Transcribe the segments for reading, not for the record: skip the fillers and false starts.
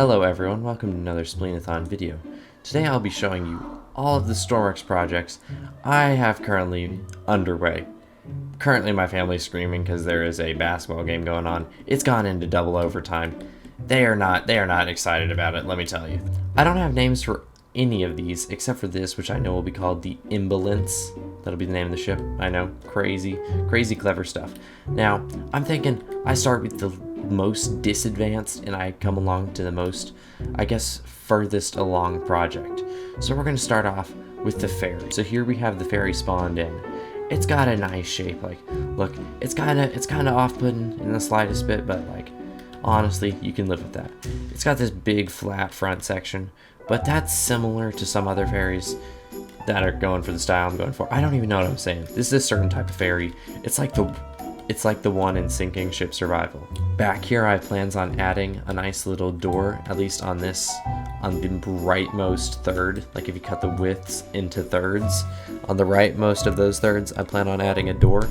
Hello everyone, welcome to another Spleenathon video. Today I'll be showing you all of the Stormworks projects I have currently underway. Currently my family's screaming because there is a basketball game going on. It's gone into double overtime. They are not excited about it, let me tell you. I don't have names for any of these except for this, which I know will be called the Imbalance. That'll be the name of the ship. I know, crazy clever stuff. Now, I'm thinking I start with the most disadvanced and I come along to the most, I guess, furthest along project. So we're going to start off with the Ferry. So here we have the Ferry spawned in. It's got a nice shape. Like, look, it's kind of off-putting in the slightest bit, but like, honestly, you can live with that. It's got this big flat front section, but that's similar to some other ferries that are going for the style I'm going for. I don't even know what I'm saying. This is a certain type of ferry. It's like the one in Sinking Ship Survival. Back here I have plans on adding a nice little door, at least on the rightmost third. Like if you cut the widths into thirds, on the rightmost of those thirds I plan on adding a door.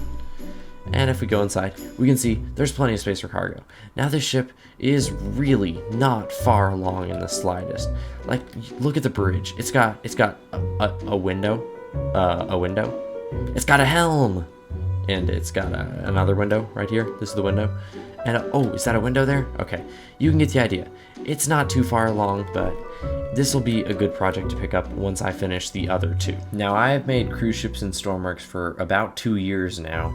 And if we go inside, we can see there's plenty of space for cargo. Now this ship is really not far along in the slightest. Like, look at the bridge. It's got a window, It's got a helm, and it's got another window right here. This is the window. And oh, is that a window there? Okay, you can get the idea. It's not too far along, but this will be a good project to pick up once I finish the other two. Now, I have made cruise ships in Stormworks for about 2 years now,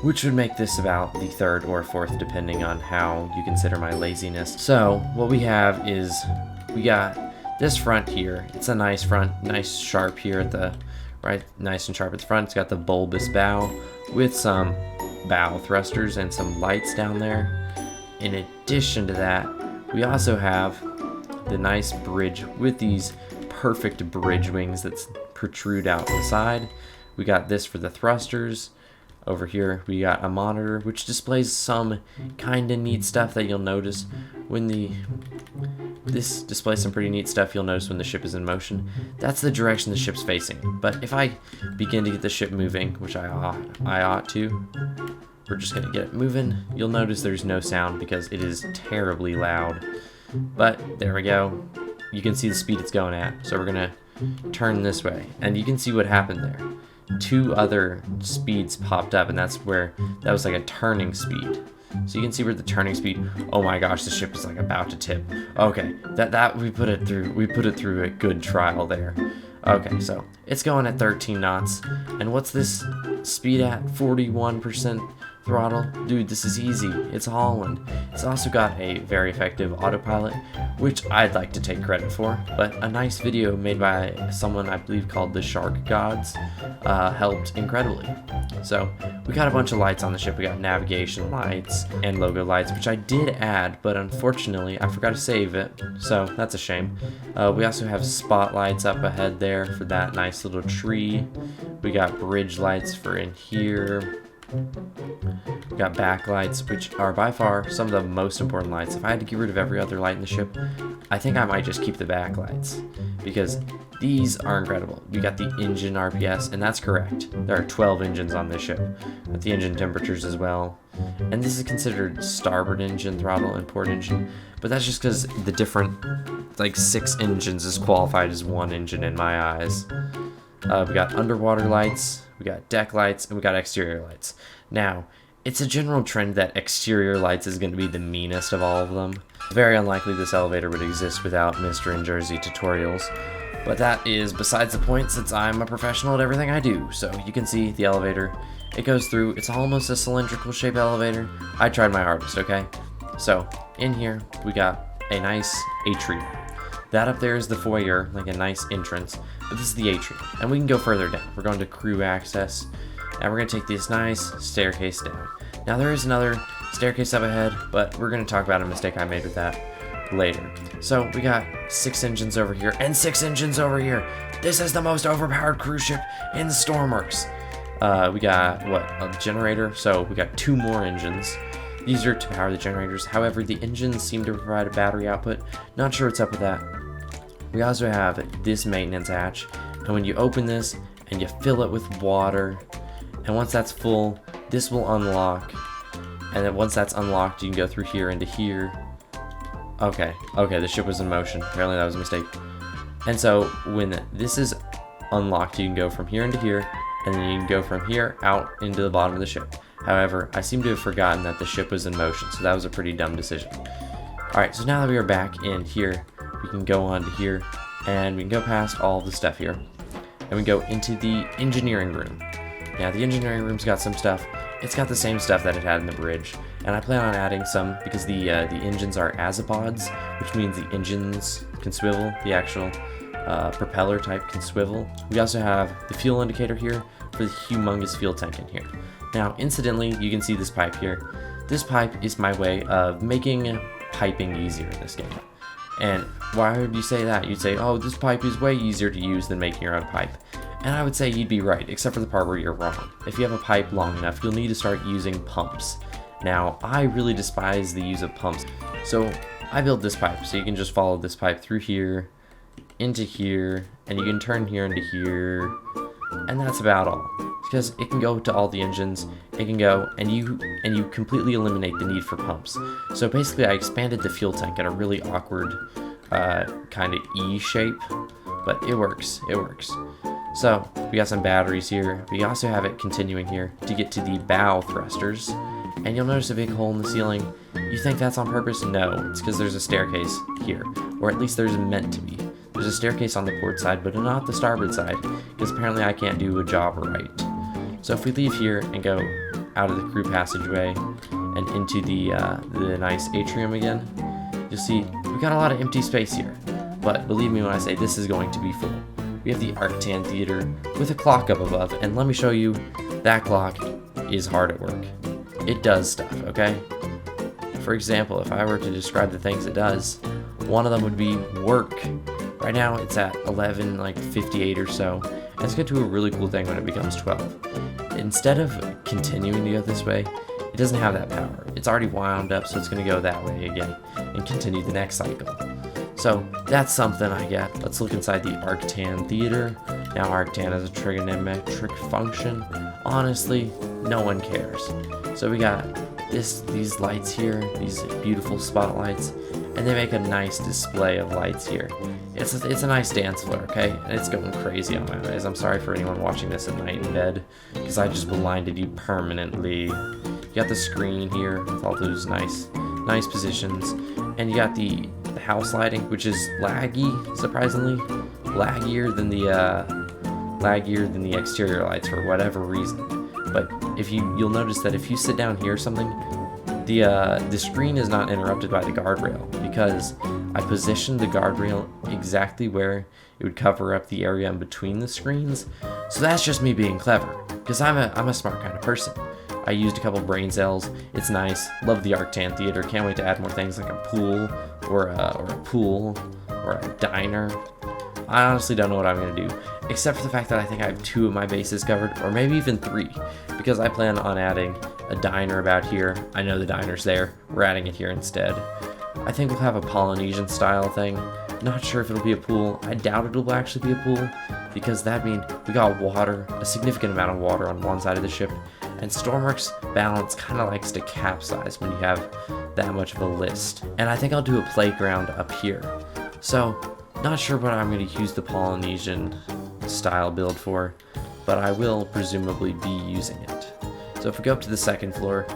which would make this about the third or fourth, depending on how you consider my laziness. So, what we have is, we got this front here. It's a nice front, nice sharp here at the, right, nice and sharp at the front. It's got the bulbous bow with some bow thrusters and some lights down there. In addition to that, we also have the nice bridge with these perfect bridge wings that protrude out the side. We got this for the thrusters. Over here we got a monitor which displays some kind of neat stuff that you'll notice when this displays some pretty neat stuff you'll notice when the ship is in motion. That's the direction the ship's facing. But if I begin to get the ship moving, which I ought to, we're just gonna get it moving. You'll notice there's no sound because it is terribly loud. But there we go. You can see the speed it's going at. So we're gonna turn this way, and you can see what happened there. 2 other speeds popped up, and that was like a turning speed. So you can see where the turning speed. Oh my gosh, the ship is like about to tip. Okay, that we put it through a good trial there. Okay, so it's going at 13 knots, and what's this speed at? 41% throttle. Dude, this is easy. It's hauling. It's also got a very effective autopilot, which I'd like to take credit for, but a nice video made by someone I believe called the Shark Gods helped incredibly. So we got a bunch of lights on the ship. We got navigation lights and logo lights, which I did add, but unfortunately I forgot to save it, so that's a shame. We also have spotlights up ahead there for that nice little tree. We got bridge lights for in here. We got backlights, which are by far some of the most important lights. If I had to get rid of every other light in the ship, I think I might just keep the backlights, because these are incredible. We got the engine RPS, and that's correct. There are 12 engines on this ship, with the engine temperatures as well. And this is considered starboard engine throttle and port engine, but that's just because the different, like 6 engines is qualified as 1 engine in my eyes. We got underwater lights, we got deck lights, and we got exterior lights. Now, it's a general trend that exterior lights is going to be the meanest of all of them. It's very unlikely this elevator would exist without Mr. and Jersey tutorials, but that is besides the point since I'm a professional at everything I do. So you can see the elevator, it goes through, it's almost a cylindrical shape elevator. I tried my hardest, okay? So in here, we got a nice atrium. That up there is the foyer, like a nice entrance, but this is the atrium, and we can go further down. We're going to crew access, and we're going to take this nice staircase down. Now there is another staircase up ahead, but we're going to talk about a mistake I made with that later. So we got 6 engines over here, and 6 engines over here. This is the most overpowered cruise ship in Stormworks. We got, what, a generator? So we got 2 more engines. These are to power the generators. However, the engines seem to provide a battery output. Not sure what's up with that. We also have this maintenance hatch, and when you open this and you fill it with water, and once that's full, this will unlock, and then once that's unlocked, you can go through here into here, Okay, the ship was in motion. Apparently that was a mistake. And so when this is unlocked, you can go from here into here, and then you can go from here out into the bottom of the ship. However, I seem to have forgotten that the ship was in motion, so that was a pretty dumb decision. Alright, so now that we are back in here, we can go on to here, and we can go past all the stuff here, and we go into the engineering room. Now, the engineering room's got some stuff. It's got the same stuff that it had in the bridge, and I plan on adding some because the engines are azipods, which means the engines can swivel, the actual propeller type can swivel. We also have the fuel indicator here for the humongous fuel tank in here. Now, incidentally, you can see this pipe here. This pipe is my way of making piping easier in this game. And why would you say that? You'd say, oh, this pipe is way easier to use than making your own pipe. And I would say you'd be right, except for the part where you're wrong. If you have a pipe long enough, you'll need to start using pumps. Now, I really despise the use of pumps. So I built this pipe, so you can just follow this pipe through here, into here, and you can turn here into here, and that's about all. Because it can go to all the engines, it can go, and you completely eliminate the need for pumps. So basically I expanded the fuel tank in a really awkward kind of E shape, but it works. So we got some batteries here. We also have it continuing here to get to the bow thrusters, and you'll notice a big hole in the ceiling. You think that's on purpose? No, it's because there's a staircase here, or at least there's meant to be. There's a staircase on the port side, but not the starboard side, because apparently I can't do a job right. So if we leave here and go out of the crew passageway and into the nice atrium again, you'll see we got a lot of empty space here. But believe me when I say this is going to be full. We have the Arctan Theater with a clock up above, and let me show you, that clock is hard at work. It does stuff, okay? For example, if I were to describe the things it does, one of them would be work. Right now it's at 11:58 or so, and it's going to do a really cool thing when it becomes 12. Instead of continuing to go this way, it doesn't have that power. It's already wound up, so it's going to go that way again and continue the next cycle. So that's something I get. Let's look inside the Arctan Theater. Now Arctan has a trigonometric function. Honestly, no one cares. So we got these lights here, these beautiful spotlights, and they make a nice display of lights here. It's a nice dance floor, okay? And it's going crazy on my eyes. I'm sorry for anyone watching this at night in bed, because I just blinded you permanently. You got the screen here with all those nice positions, and you got the house lighting, which is laggy, surprisingly, laggier than the exterior lights for whatever reason. But you'll notice that if you sit down here or something, the screen is not interrupted by the guardrail, because I positioned the guardrail exactly where it would cover up the area in between the screens. So that's just me being clever, because I'm a smart kind of person. I used a couple brain cells. It's nice. Love the Arctan Theater. Can't wait to add more things like a pool or a diner. I honestly don't know what I'm going to do, except for the fact that I think I have 2 of my bases covered, or maybe even 3, because I plan on adding a diner about here. I know the diner's there. We're adding it here instead. I think we'll have a Polynesian style thing. Not sure if it'll be a pool. I doubt it'll actually be a pool, because that means we got water, a significant amount of water on one side of the ship, and Stormworks balance kind of likes to capsize when you have that much of a list. And I think I'll do a playground up here. So, not sure what I'm going to use the Polynesian style build for, but I will presumably be using it. So if we go up to the second floor,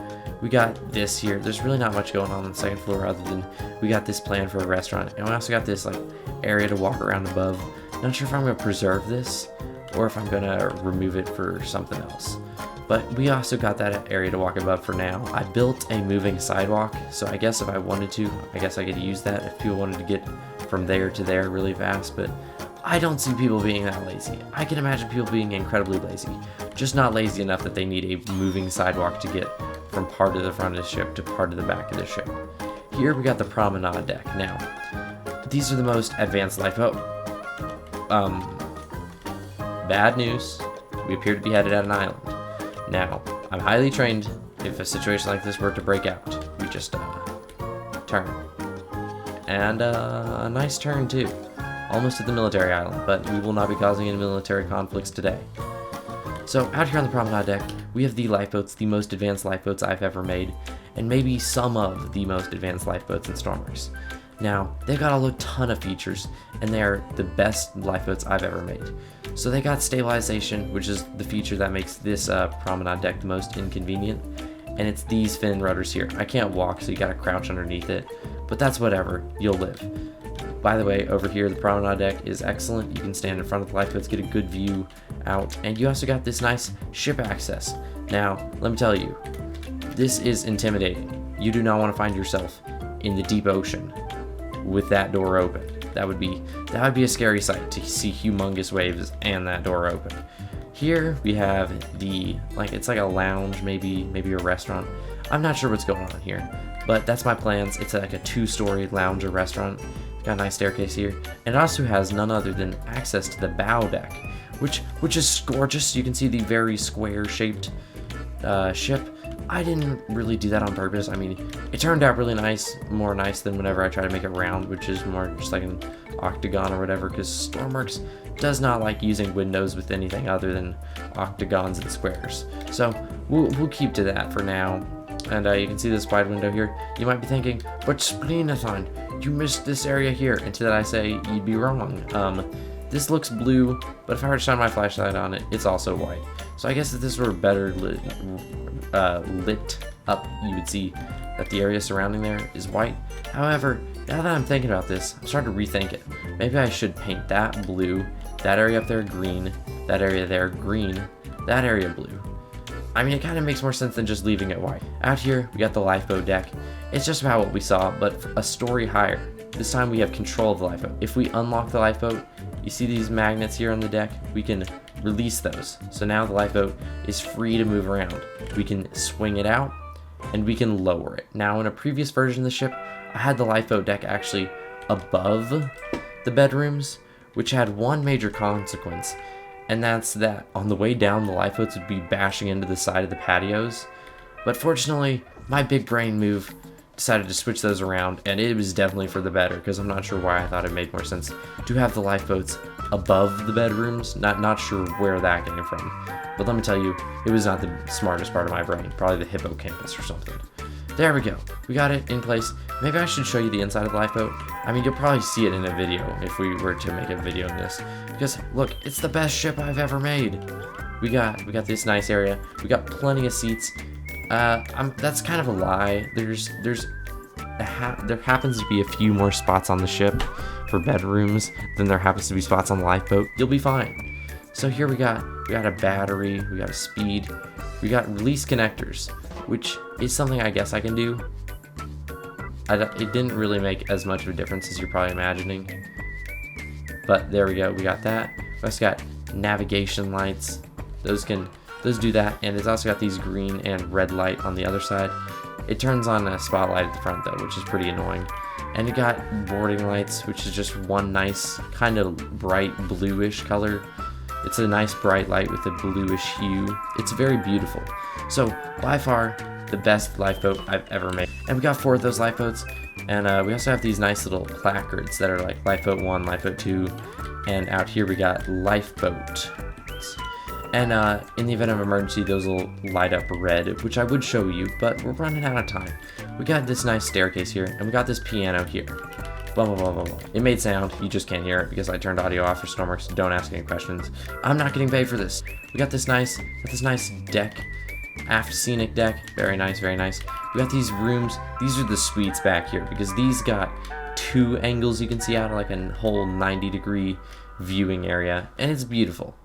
we got this here. There's really not much going on the second floor other than we got this plan for a restaurant, and we also got this area to walk around above. Not sure if I'm going to preserve this or if I'm going to remove it for something else. But we also got that area to walk above for now. I built a moving sidewalk, so I guess if I wanted to, I guess I could use that if people wanted to get from there to there really fast, but I don't see people being that lazy. I can imagine people being incredibly lazy, just not lazy enough that they need a moving sidewalk to get from part of the front of the ship to part of the back of the ship. Here we got the promenade deck. Now, these are the most advanced lifeboat. Bad news, we appear to be headed at an island. Now, I'm highly trained. If a situation like this were to break out, we just turn. And a nice turn too. Almost at the military island, but we will not be causing any military conflicts today. So out here on the promenade deck, we have the lifeboats, the most advanced lifeboats I've ever made, and maybe some of the most advanced lifeboats in Stormworks. Now, they've got a ton of features, and they are the best lifeboats I've ever made. So they got stabilization, which is the feature that makes this promenade deck the most inconvenient, and it's these fin rudders here. I can't walk, so you gotta crouch underneath it, but that's whatever, you'll live. By the way, over here, the promenade deck is excellent. You can stand in front of the lifeboats, get a good view out, and you also got this nice ship access. Now, let me tell you, this is intimidating. You do not want to find yourself in the deep ocean with that door open. That would be a scary sight, to see humongous waves and that door open. Here we have it's like a lounge, maybe a restaurant. I'm not sure what's going on here, but that's my plans. It's like a 2-story lounge or restaurant. Got a nice staircase here, and it also has none other than access to the bow deck, which is gorgeous. You can see the very square shaped ship. I didn't really do that on purpose. I mean, it turned out really nice, more nice than whenever I try to make it round, which is more just like an octagon or whatever, because Stormworks does not like using windows with anything other than octagons and squares. So we'll keep to that for now. And you can see this wide window here. You might be thinking, but Spleenathon, you missed this area here. And to that I say, you'd be wrong. This looks blue, but if I were to shine my flashlight on it, it's also white. So I guess if this were better lit up, you would see that the area surrounding there is white. However, now that I'm thinking about this, I'm starting to rethink it. Maybe I should paint that blue, that area up there green, that area there green, that area blue. I mean, it kind of makes more sense than just leaving it white. Out here, we got the lifeboat deck. It's just about what we saw, but a story higher. This time we have control of the lifeboat. If we unlock the lifeboat, you see these magnets here on the deck? We can release those. So now the lifeboat is free to move around. We can swing it out, and we can lower it. Now, in a previous version of the ship, I had the lifeboat deck actually above the bedrooms, which had one major consequence, and that's that on the way down, the lifeboats would be bashing into the side of the patios. But fortunately, my big brain move decided to switch those around, and it was definitely for the better, because I'm not sure why I thought it made more sense to have the lifeboats above the bedrooms. Not sure where that came from, but let me tell you, it was not the smartest part of my brain, probably the hippocampus or something. There we go, we got it in place. Maybe I should show you the inside of the lifeboat. I mean, you'll probably see it in a video if we were to make a video of this, because look, it's the best ship I've ever made. We got this nice area. We got plenty of seats. That's kind of a lie. There happens to be a few more spots on the ship for bedrooms than there happens to be spots on the lifeboat. You'll be fine. So here we got a battery, we got a speed, we got release connectors, which is something I guess I can do. It didn't really make as much of a difference as you're probably imagining, but there we go. We got that. We also got navigation lights. Those do that, and it's also got these green and red light on the other side. It turns on a spotlight at the front though, which is pretty annoying. And it got boarding lights, which is just one nice kind of bright bluish color. It's a nice bright light with a bluish hue. It's very beautiful. So by far the best lifeboat I've ever made. And we got 4 of those lifeboats, and we also have these nice little placards that are like Lifeboat 1, Lifeboat 2, and out here we got Lifeboat. And in the event of emergency, those will light up red, which I would show you, but we're running out of time. We got this nice staircase here, and we got this piano here. Blah, blah, blah, blah, blah. It made sound, you just can't hear it because I turned audio off for Stormworks. Don't ask any questions. I'm not getting paid for this. We got this nice deck, aft scenic deck. Very nice, very nice. We got these rooms. These are the suites back here because these got 2 angles you can see out, like a whole 90-degree viewing area, and it's beautiful.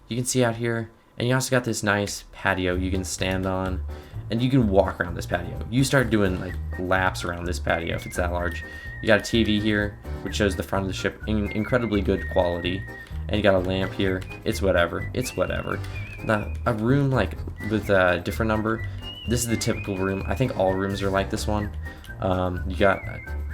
You can see out here, and you also got this nice patio you can stand on, and you can walk around this patio. You start doing like laps around this patio if it's that large. You got a TV here, which shows the front of the ship in incredibly good quality, and you got a lamp here. It's whatever. It's whatever. Now, a room like with a different number. This is the typical room. I think all rooms are like this one. You got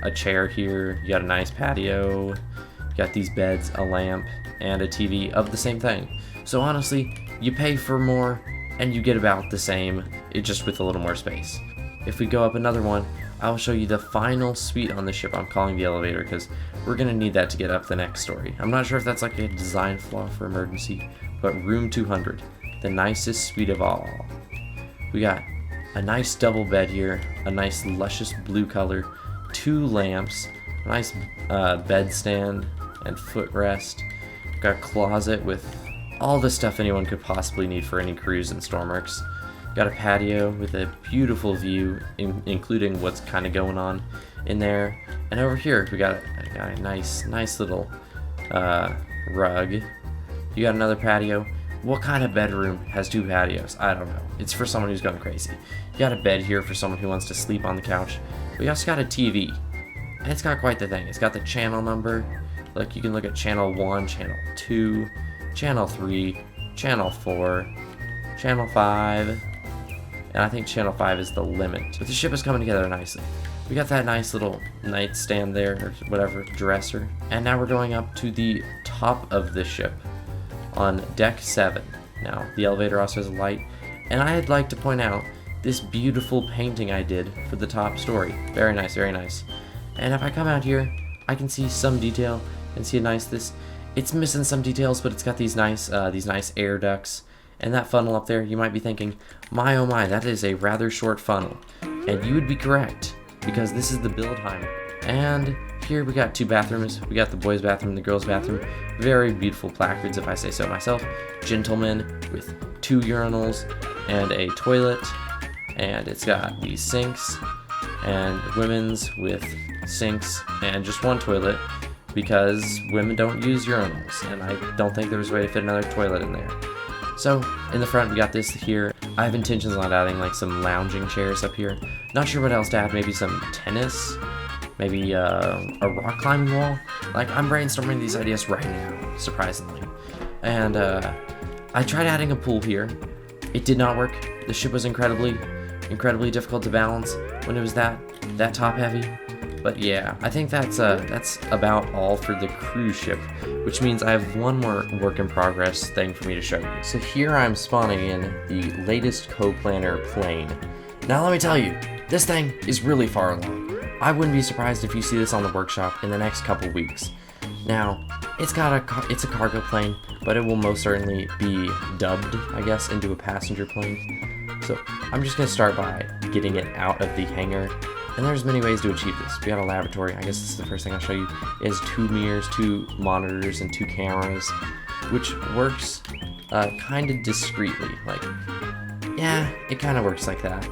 a chair here. You got a nice patio. You got these beds, a lamp, and a TV of the same thing. So honestly, you pay for more and you get about the same, it just with a little more space. If we go up another one, I will show you the final suite on the ship. I'm calling the elevator because we're gonna need that to get up the next story. I'm not sure if that's like a design flaw for emergency, but room 200, the nicest suite of all. We got a nice double bed here, a nice luscious blue color, 2 lamps. Nice bed stand and footrest. Got a closet with all the stuff anyone could possibly need for any cruise in Stormworks. Got a patio with a beautiful view, including what's kind of going on in there. And over here, we got a nice little rug. You got another patio. What kind of bedroom has 2 patios? I don't know. It's for someone who's going crazy. You got a bed here for someone who wants to sleep on the couch. We also got a TV. And it's got quite the thing. It's got the channel number. Like, you can look at channel 1, channel 2, channel 3, channel 4, channel 5, and I think channel 5 is the limit. But the ship is coming together nicely. We got that nice little nightstand there, or whatever, dresser. And now we're going up to the top of the ship on deck 7. Now, the elevator also has a light, and I'd like to point out this beautiful painting I did for the top story. Very nice, very nice. And if I come out here, I can see some detail and see a nice it's missing some details, but it's got these nice air ducts. And that funnel up there, you might be thinking, my oh my, that is a rather short funnel. And you would be correct, because this is the Bildheim. And here we got 2 bathrooms. We got the boys' bathroom and the girls' bathroom. Very beautiful placards, if I say so myself. Gentlemen with 2 urinals and a toilet. And it's got these sinks. And women's with sinks and just 1 toilet, because women don't use urinals, and I don't think there was a way to fit another toilet in there. So in the front we got this here. I have intentions on adding like some lounging chairs up here. Not sure what else to add. Maybe some tennis, maybe a rock climbing wall. Like, I'm brainstorming these ideas right now, surprisingly. And I tried adding a pool here. It did not work. The ship was incredibly difficult to balance when it was that top heavy. But yeah, I think that's about all for the cruise ship, which means I have one more work in progress thing for me to show you. So here I'm spawning in the latest co-planner plane. Now let me tell you, this thing is really far along. I wouldn't be surprised if you see this on the workshop in the next couple weeks. Now, it's a cargo plane, but it will most certainly be dubbed, I guess, into a passenger plane. So I'm just gonna start by getting it out of the hangar. And there's many ways to achieve this. We got a laboratory. I guess this is the first thing I'll show you. It has 2 mirrors, 2 monitors, and 2 cameras, which works kind of discreetly. Like, yeah, it kind of works like that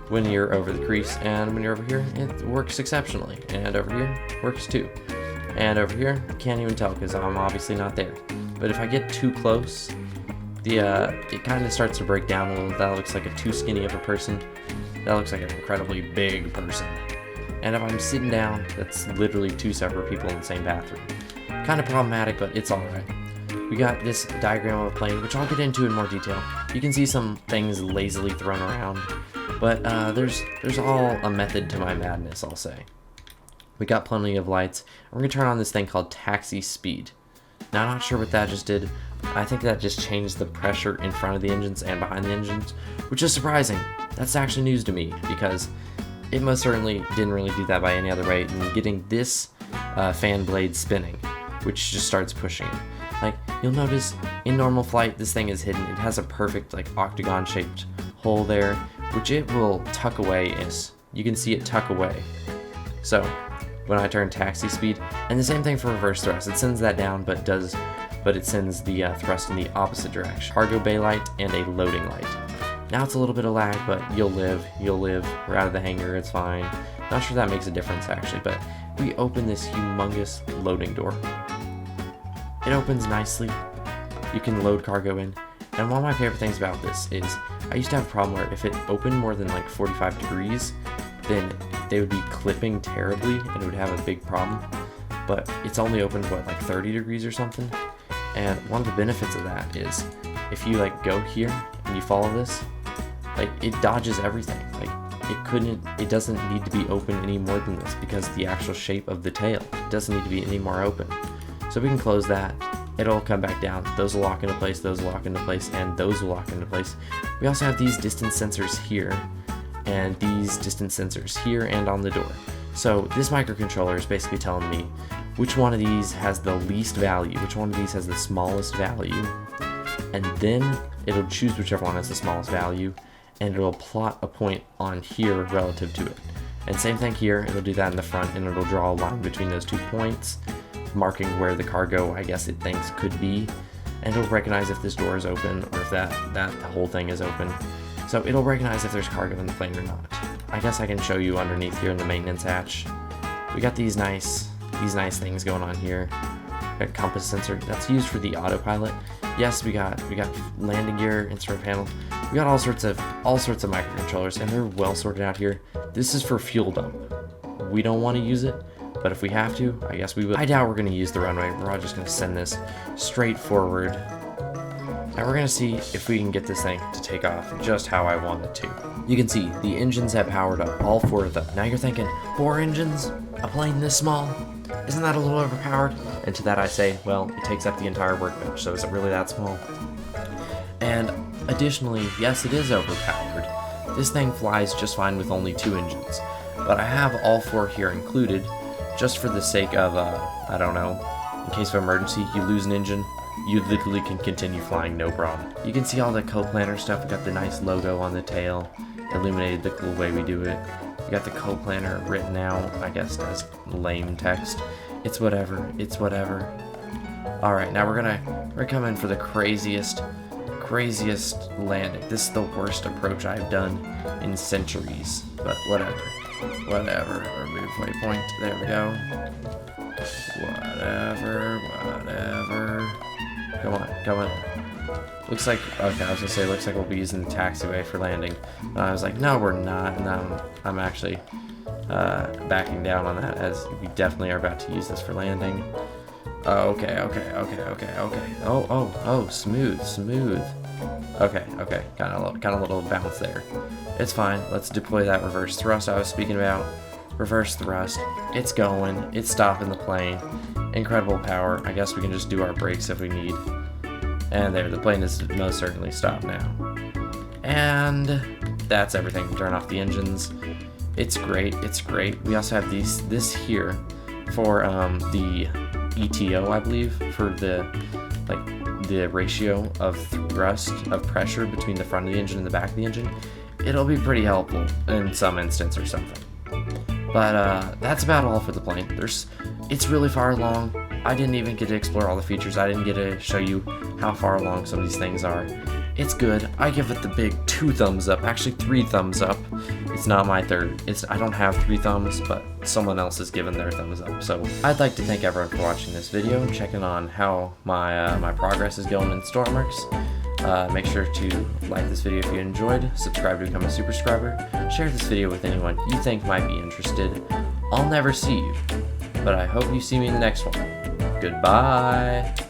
when you're over the crease, and when you're over here, it works exceptionally. And over here, works too. And over here, can't even tell because I'm obviously not there. But if I get too close, it kind of starts to break down a little. That looks like a too skinny of a person. That looks like an incredibly big person. And if I'm sitting down, that's literally 2 separate people in the same bathroom. Kind of problematic, but it's alright. We got this diagram of a plane, which I'll get into in more detail. You can see some things lazily thrown around, but there's all a method to my madness, I'll say. We got plenty of lights. We're going to turn on this thing called taxi speed. Now, I'm not sure what that just did. I think that just changed the pressure in front of the engines and behind the engines, which is surprising. That's actually news to me, because it most certainly didn't really do that by any other way. And getting this fan blade spinning, which just starts pushing it. Like, you'll notice in normal flight, this thing is hidden. It has a perfect, like, octagon-shaped hole there, which it will tuck away, and you can see it tuck away. So, when I turn taxi speed, and the same thing for reverse thrust. It sends that down, but it sends the thrust in the opposite direction. Cargo bay light and a loading light. Now it's a little bit of lag, but you'll live. We're out of the hangar, it's fine. Not sure that makes a difference actually, but we open this humongous loading door. It opens nicely. You can load cargo in. And one of my favorite things about this is I used to have a problem where if it opened more than like 45 degrees, then they would be clipping terribly and it would have a big problem. But it's only opened, what, like 30 degrees or something? And one of the benefits of that is if you like go here and you follow this, like it dodges everything. Like it doesn't need to be open any more than this because the actual shape of the tail, it doesn't need to be any more open. So we can close that. It'll come back down. Those will lock into place, those will lock into place, and those will lock into place. We also have these distance sensors here, and these distance sensors here and on the door. So this microcontroller is basically telling me which one of these has the least value, which one of these has the smallest value, and then it'll choose whichever one has the smallest value, and it'll plot a point on here relative to it. And same thing here, it'll do that in the front, and it'll draw a line between those 2 points, marking where the cargo, I guess it thinks, could be. And it'll recognize if this door is open, or if that whole thing is open. So it'll recognize if there's cargo in the plane or not. I guess I can show you underneath here in the maintenance hatch. We got these nice things going on here. We got compass sensor that's used for the autopilot. Yes, we got landing gear, instrument panel. We got all sorts of microcontrollers, and they're well sorted out here. This is for fuel dump. We don't want to use it, but if we have to, I guess we will. I doubt we're going to use the runway. We're all just going to send this straight forward. And we're going to see if we can get this thing to take off just how I want it to. You can see the engines have powered up, all 4 of them. Now you're thinking, 4 engines? A plane this small? Isn't that a little overpowered? And to that I say, well, it takes up the entire workbench, so is it really that small? And additionally, yes, it is overpowered. This thing flies just fine with only 2 engines. But I have all 4 here included, just for the sake of, I don't know, in case of emergency, you lose an engine, you literally can continue flying no problem. You can see all the co-planner stuff. We got the nice logo on the tail, illuminated the cool way we do it. We got the co-planner written out, I guess as lame text. It's whatever, it's whatever. Alright, now we're gonna come in for the craziest landing. This is the worst approach I've done in centuries, but whatever. Remove waypoint, there we go. Whatever. Come on. Looks like, okay, I was gonna say, looks like we'll be using the taxiway for landing. But I was like, no, we're not. No, I'm actually backing down on that, as we definitely are about to use this for landing. Okay. Oh, smooth. Okay, kind of little bounce there. It's fine. Let's deploy that reverse thrust I was speaking about. Reverse thrust. It's going. It's stopping the plane. Incredible power. I guess we can just do our brakes if we need. And there, the plane is most certainly stopped now. And that's everything. Turn off the engines. It's great. We also have this here for the ETO, I believe, for the ratio of thrust, of pressure between the front of the engine and the back of the engine. It'll be pretty helpful in some instance or something. But that's about all for the plane. It's really far along. I didn't even get to explore all the features. I didn't get to show you how far along some of these things are. It's good. I give it the big 2 thumbs up, actually 3 thumbs up. It's not my third. I don't have 3 thumbs, but someone else has given their thumbs up. So I'd like to thank everyone for watching this video and checking on how my progress is going in Stormworks. Make sure to like this video if you enjoyed, subscribe to become a super subscriber, share this video with anyone you think might be interested. I'll never see you, but I hope you see me in the next one. Goodbye.